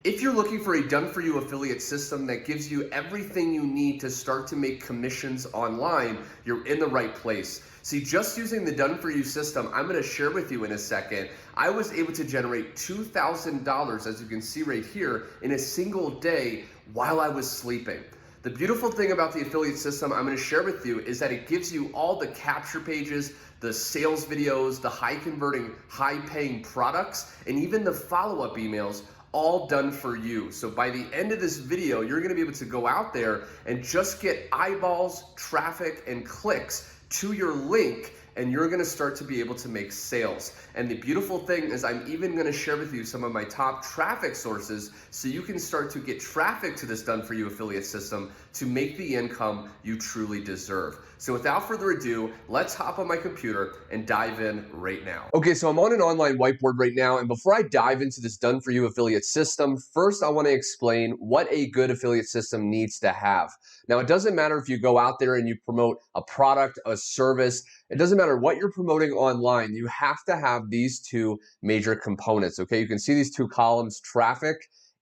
If you're looking for a done-for-you affiliate system that gives you everything you need to start to make commissions online, you're in the right place. See, just using the done-for-you system, I'm going to share with you in a second, I was able to generate $2,000, as you can see right here, in a single day while I was sleeping. The beautiful thing about the affiliate system I'm going to share with you is that it gives you all the capture pages, the sales videos, the high converting, high paying products, and even the follow-up emails all done for you. So by the end of this video, you're gonna be able to go out there and just get eyeballs, traffic, and clicks to your link, and you're gonna start to be able to make sales. And the beautiful thing is I'm even gonna share with you some of my top traffic sources so you can start to get traffic to this done-for-you affiliate system to make the income you truly deserve. So without further ado, let's hop on my computer and dive in right now. Okay, so I'm on an online whiteboard right now, and before I dive into this done-for-you affiliate system, first I wanna explain what a good affiliate system needs to have. Now, it doesn't matter if you go out there and you promote a product, a service, it doesn't matter what you're promoting online, you have to have these two major components, okay? You can see these two columns, traffic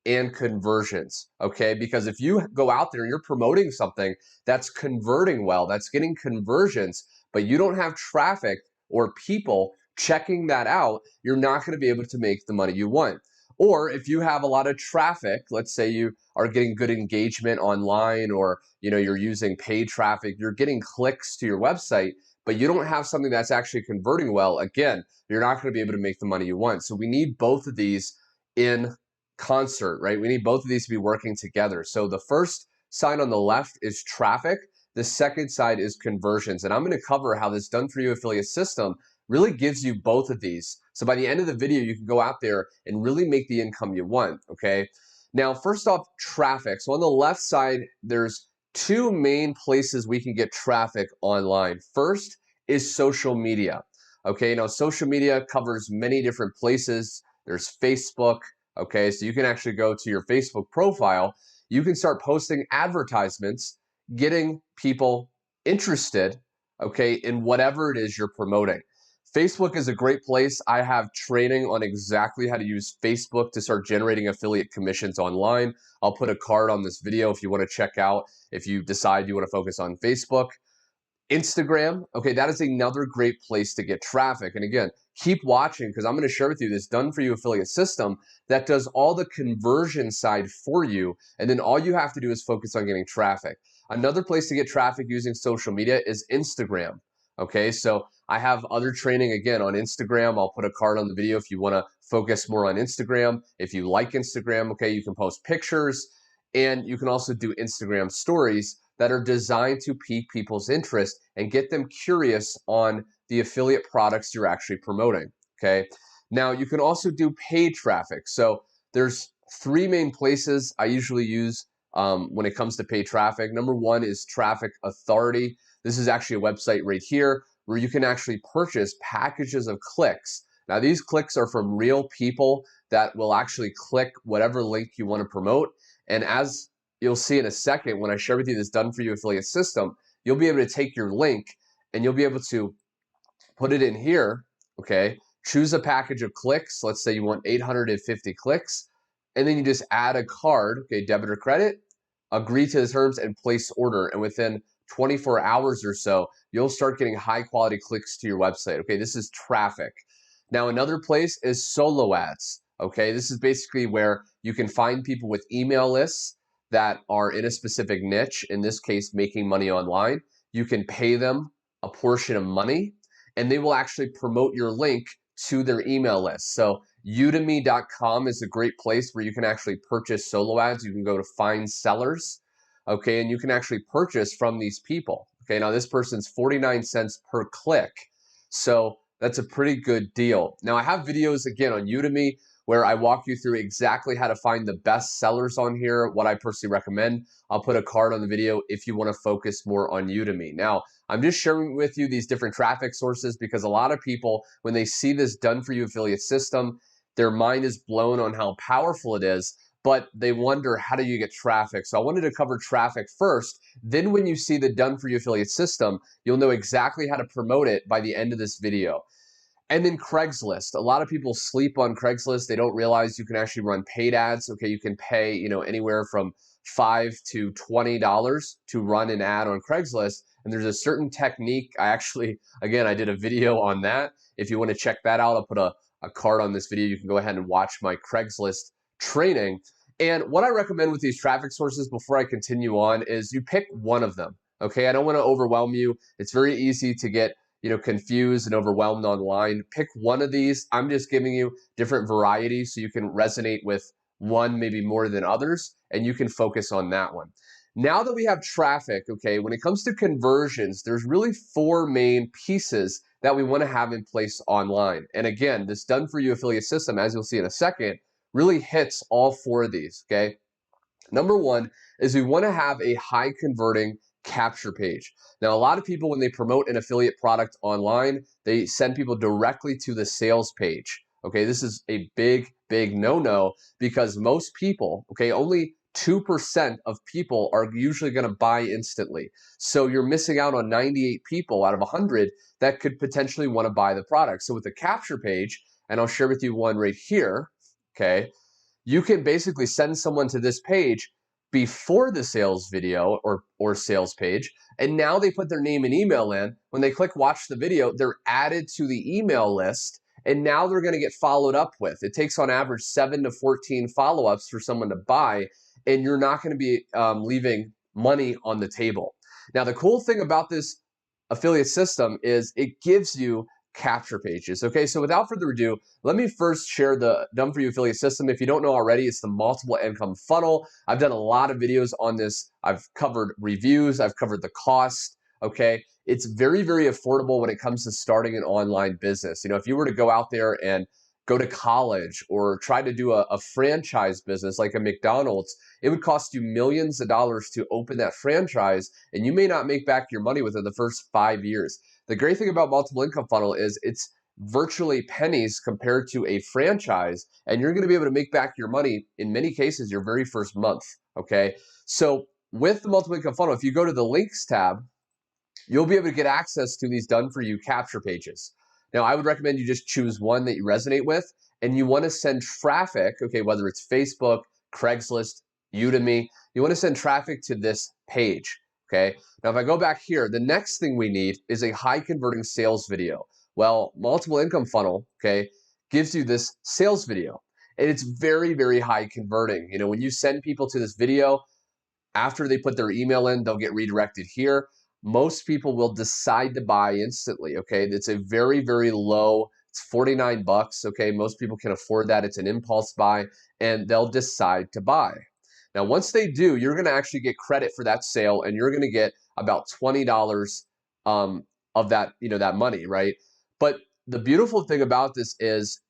and conversions, okay? Because if you go out there and you're promoting something that's converting well, that's getting conversions, but you don't have traffic or people checking that out, you're not gonna be able to make the money you want. Or if you have a lot of traffic, let's say you are getting good engagement online, or you're using paid traffic, you're getting clicks to your website, but you don't have something that's actually converting well, again, you're not going to be able to make the money you want. So we need both of these in concert, right? We need both of these to be working together. So the first side on the left is traffic. The second side is conversions. And I'm going to cover how this done-for-you affiliate system really gives you both of these. So by the end of the video, you can go out there and really make the income you want, okay? Now, first off, traffic. So on the left side, there's two main places we can get traffic online. First is social media. Okay, now social media covers many different places. There's Facebook, okay, so you can actually go to your Facebook profile. You can start posting advertisements, getting people interested, okay, in whatever it is you're promoting. Facebook is a great place. I have training on exactly how to use Facebook to start generating affiliate commissions online. I'll put a card on this video if you want to check out, if you decide you want to focus on Facebook. Instagram, okay, that is another great place to get traffic. And again, keep watching because I'm going to share with you this done-for-you affiliate system that does all the conversion side for you. And then all you have to do is focus on getting traffic. Another place to get traffic using social media is Instagram. Okay, so I have other training again on Instagram. I'll put a card on the video if you want to focus more on Instagram. If you like Instagram, okay, you can post pictures, and you can also do Instagram stories that are designed to pique people's interest and get them curious on the affiliate products you're actually promoting, okay? Now, you can also do paid traffic. So there's three main places I usually use when it comes to paid traffic. Number one is Traffic Authority. This is actually a website right here where you can actually purchase packages of clicks. Now, these clicks are from real people that will actually click whatever link you want to promote. And as you'll see in a second, when I share with you this done-for-you affiliate system, you'll be able to take your link and you'll be able to put it in here, okay? Choose a package of clicks. Let's say you want 850 clicks. And then you just add a card, okay, debit or credit, agree to the terms and place order. And within 24 hours or so, you'll start getting high quality clicks to your website. Okay, this is traffic. Now, another place is solo ads. Okay, this is basically where you can find people with email lists that are in a specific niche, in this case, making money online. You can pay them a portion of money, and they will actually promote your link to their email list. So udemy.com is a great place where you can actually purchase solo ads. You can go to find sellers, okay, and you can actually purchase from these people. Okay, now this person's 49 cents per click. So that's a pretty good deal. Now I have videos again on Udemy where I walk you through exactly how to find the best sellers on here, what I personally recommend. I'll put a card on the video if you want to focus more on Udemy. Now, I'm just sharing with you these different traffic sources because a lot of people, when they see this done-for-you affiliate system, their mind is blown on how powerful it is, but they wonder, how do you get traffic? So I wanted to cover traffic first. Then when you see the done-for-you affiliate system, you'll know exactly how to promote it by the end of this video. And then Craigslist. A lot of people sleep on Craigslist. They don't realize you can actually run paid ads. Okay, you can pay, anywhere from $5 to $20 to run an ad on Craigslist. And there's a certain technique. Again, I did a video on that. If you want to check that out, I'll put a card on this video. You can go ahead and watch my Craigslist training. And what I recommend with these traffic sources before I continue on is you pick one of them. Okay, I don't want to overwhelm you. It's very easy to get confused and overwhelmed online. Pick one of these. I'm just giving you different varieties so you can resonate with one maybe more than others, and you can focus on that one. Now that we have traffic, okay, when it comes to conversions, there's really 4 main pieces that we want to have in place online. And again, this done for you affiliate system, as you'll see in a second, really hits all 4 of these, okay? Number 1 is we want to have a high converting capture page. Now, a lot of people, when they promote an affiliate product online, they send people directly to the sales page. Okay, this is a big no-no because most people, okay, only 2% of people are usually going to buy instantly. So you're missing out on 98 people out of 100 that could potentially want to buy the product. So with the capture page, and I'll share with you one right here, okay, you can basically send someone to this page before the sales video or sales page, and now they put their name and email in. When they click watch the video, they're added to the email list, and now they're going to get followed up with. It takes on average 7 to 14 follow-ups for someone to buy, and you're not going to be leaving money on the table. Now, the cool thing about this affiliate system is it gives you capture pages. Okay, so without further ado, let me first share the done for you affiliate system. If you don't know already, it's the multiple income funnel. I've done a lot of videos on this. I've covered reviews, I've covered the cost. Okay, it's very affordable when it comes to starting an online business. If you were to go out there and go to college or try to do a franchise business like a McDonald's, it would cost you millions of dollars to open that franchise, and you may not make back your money within the first 5 years. The great thing about multiple income funnel is it's virtually pennies compared to a franchise, and you're going to be able to make back your money in many cases your very first month. Okay, so with the multiple income funnel, if you go to the links tab, you'll be able to get access to these done for you capture pages. Now, I would recommend you just choose one that you resonate with, and you want to send traffic, okay, whether it's Facebook, Craigslist, Udemy, you want to send traffic to this page. Okay, now if I go back here, the next thing we need is a high converting sales video. Well, multiple income funnel, okay, gives you this sales video, and it's very high converting. When you send people to this video, after they put their email in, they'll get redirected here. Most people will decide to buy instantly. Okay, it's a very low, it's 49 bucks. Okay, most people can afford that. It's an impulse buy, and they'll decide to buy. Now, once they do, you're going to actually get credit for that sale, and you're going to get about $20 of that, that money, right? But the beautiful thing about this is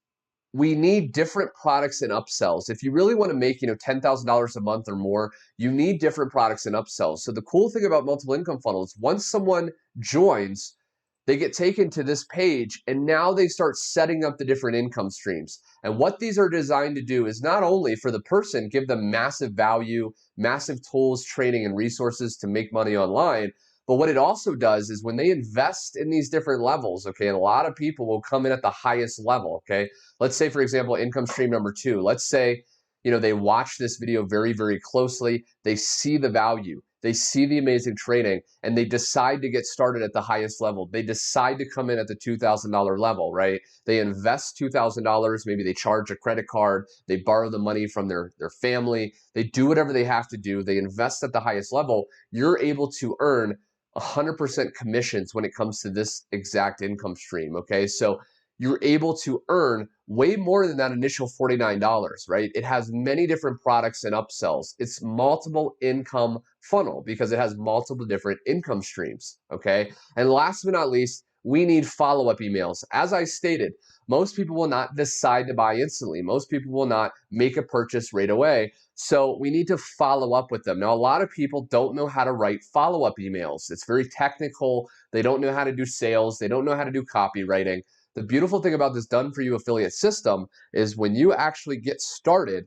we need different products and upsells. If you really want to make, $10,000 a month or more, you need different products and upsells. So the cool thing about multiple income funnels, once someone joins, they get taken to this page, and now they start setting up the different income streams. And what these are designed to do is not only for the person, give them massive value, massive tools, training, and resources to make money online, but what it also does is when they invest in these different levels, okay, and a lot of people will come in at the highest level, okay? Let's say, for example, income stream number 2. Let's say, they watch this video very closely. They see the value. They see the amazing training, and they decide to get started at the highest level. They decide to come in at the $2,000 level, right? They invest $2,000. Maybe they charge a credit card. They borrow the money from their family. They do whatever they have to do. They invest at the highest level. You're able to earn 100% commissions when it comes to this exact income stream, okay? So you're able to earn way more than that initial $49, right? It has many different products and upsells. It's multiple income funnel because it has multiple different income streams, okay? And last but not least, we need follow-up emails. As I stated, most people will not decide to buy instantly. Most people will not make a purchase right away. So we need to follow up with them. Now, a lot of people don't know how to write follow-up emails. It's very technical. They don't know how to do sales. They don't know how to do copywriting. The beautiful thing about this done for you affiliate system is when you actually get started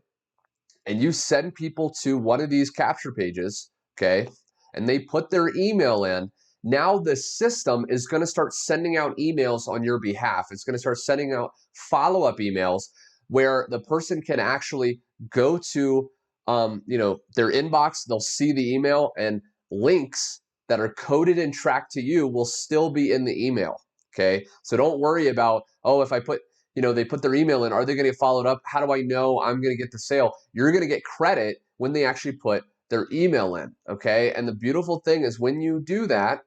and you send people to one of these capture pages, okay, and they put their email in, Now the system is going to start sending out emails on your behalf. It's going to start sending out follow-up emails where the person can actually go to their inbox. They'll see the email, and links that are coded and tracked to you will still be in the email. Okay, so don't worry about, oh, if I put, they put their email in, are they going to get followed up? How do I know I'm going to get the sale? You're going to get credit when they actually put their email in. Okay, and the beautiful thing is when you do that,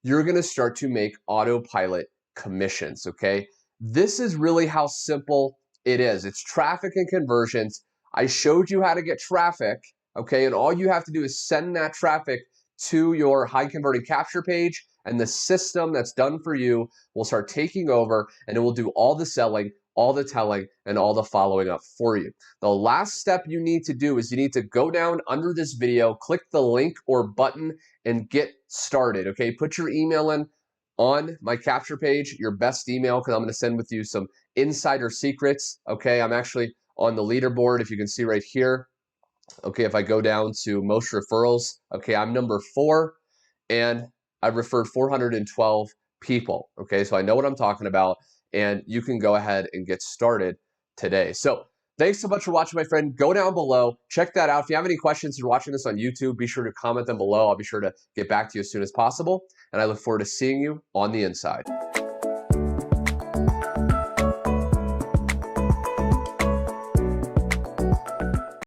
you're going to start to make autopilot commissions. Okay, this is really how simple it is. It's traffic and conversions. I showed you how to get traffic. Okay, and all you have to do is send that traffic to your high converting capture page, and the system that's done for you will start taking over, and it will do all the selling, all the telling, and all the following up for you. The last step you need to do is you need to go down under this video, click the link or button, and get started. Okay, put your email in on my capture page, your best email, because I'm going to send with you some insider secrets. Okay, I'm actually on the leaderboard, if you can see right here. Okay, if I go down to most referrals, okay, I'm number 4, and I've referred 412 people. Okay, so I know what I'm talking about, and you can go ahead and get started today. So thanks so much for watching, my friend. Go down below, check that out. If you have any questions, you're watching this on YouTube, be sure to comment them below. I'll be sure to get back to you as soon as possible, and I look forward to seeing you on the inside.